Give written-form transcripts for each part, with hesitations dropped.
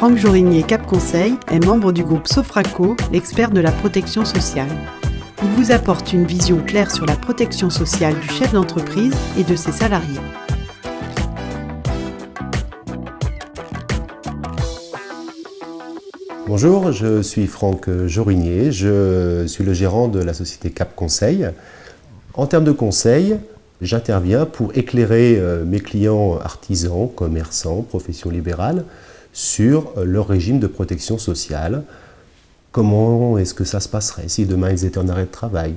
Franck Jorigné Cap Conseil est membre du groupe Sofraco, l'expert de la protection sociale. Il vous apporte une vision claire sur la protection sociale du chef d'entreprise et de ses salariés. Bonjour, je suis Franck Jorigné, je suis le gérant de la société Cap Conseil. En termes de conseil, j'interviens pour éclairer mes clients artisans, commerçants, professions libérales sur leur régime de protection sociale. Comment est-ce que ça se passerait si demain ils étaient en arrêt de travail?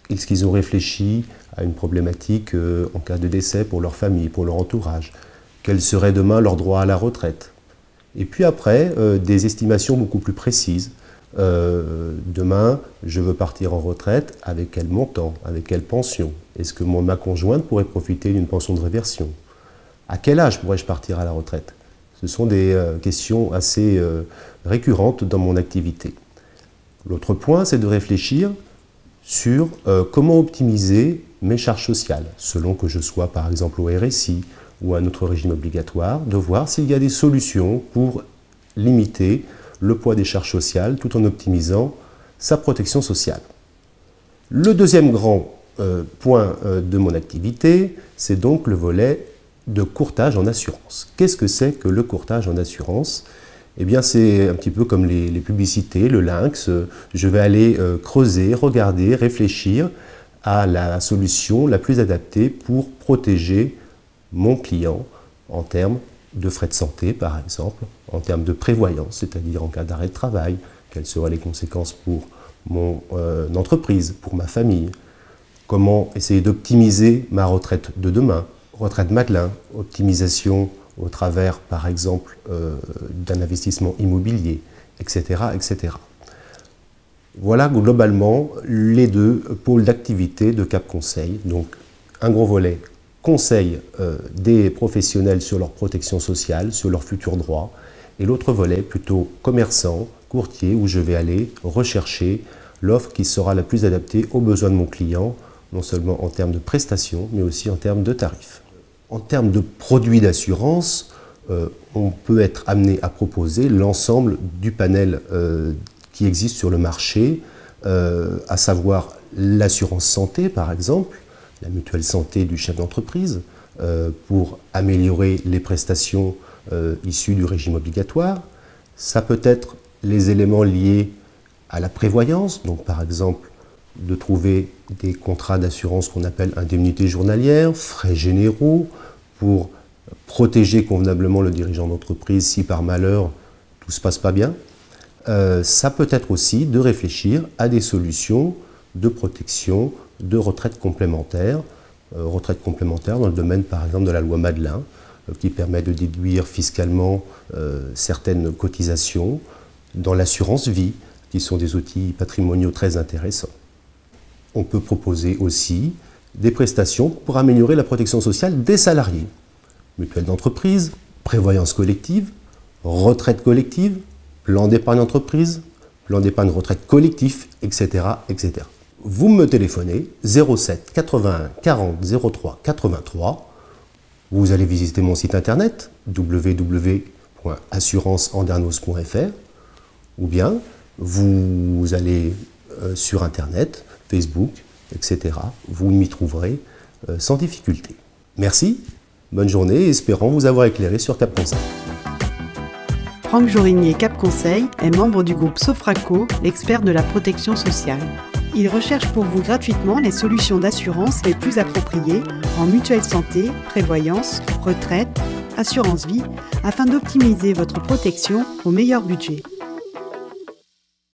Est-ce qu'ils ont réfléchi à une problématique en cas de décès pour leur famille, pour leur entourage? Quel serait demain leur droit à la retraite? Et puis après, des estimations beaucoup plus précises. Demain, je veux partir en retraite, avec quel montant, avec quelle pension? Est-ce que ma conjointe pourrait profiter d'une pension de réversion? À quel âge pourrais-je partir à la retraite? Ce sont des questions assez récurrentes dans mon activité. L'autre point, c'est de réfléchir sur comment optimiser mes charges sociales, selon que je sois par exemple au RSI ou à un autre régime obligatoire, de voir s'il y a des solutions pour limiter le poids des charges sociales tout en optimisant sa protection sociale. Le deuxième grand point de mon activité, c'est donc le volet de courtage en assurance. Qu'est-ce que c'est que le courtage en assurance? Eh bien, c'est un petit peu comme les publicités, le lynx. Je vais aller creuser, regarder, réfléchir à la solution la plus adaptée pour protéger mon client en termes de frais de santé, par exemple, en termes de prévoyance, c'est-à-dire en cas d'arrêt de travail, quelles seraient les conséquences pour mon entreprise, pour ma famille, comment essayer d'optimiser ma retraite de demain, retraite Madelin, optimisation au travers, par exemple, d'un investissement immobilier, etc., etc. Voilà globalement les deux pôles d'activité de Cap Conseil. Donc, un gros volet conseil des professionnels sur leur protection sociale, sur leurs futurs droits, et l'autre volet plutôt commerçant, courtier, où je vais aller rechercher l'offre qui sera la plus adaptée aux besoins de mon client, non seulement en termes de prestations, mais aussi en termes de tarifs. En termes de produits d'assurance, on peut être amené à proposer l'ensemble du panel qui existe sur le marché, à savoir l'assurance santé par exemple, la mutuelle santé du chef d'entreprise, pour améliorer les prestations issues du régime obligatoire. Ça peut être les éléments liés à la prévoyance, donc par exemple de trouver des contrats d'assurance qu'on appelle indemnité journalière, frais généraux, pour protéger convenablement le dirigeant d'entreprise si par malheur tout ne se passe pas bien. Ça peut être aussi de réfléchir à des solutions de protection de retraite complémentaire dans le domaine par exemple de la loi Madelin, qui permet de déduire fiscalement certaines cotisations, dans l'assurance vie, qui sont des outils patrimoniaux très intéressants. On peut proposer aussi des prestations pour améliorer la protection sociale des salariés. Mutuelle d'entreprise, prévoyance collective, retraite collective, plan d'épargne entreprise, plan d'épargne retraite collectif, etc., etc. Vous me téléphonez 07 81 40 03 83. Vous allez visiter mon site internet www.assuranceandernos.fr ou bien vous allez sur internet, Facebook, etc. Vous m'y trouverez sans difficulté. Merci, bonne journée et espérons vous avoir éclairé sur Cap Conseil. Franck Jorigné Cap Conseil est membre du groupe Sofraco, l'expert de la protection sociale. Il recherche pour vous gratuitement les solutions d'assurance les plus appropriées en mutuelle santé, prévoyance, retraite, assurance vie, afin d'optimiser votre protection au meilleur budget.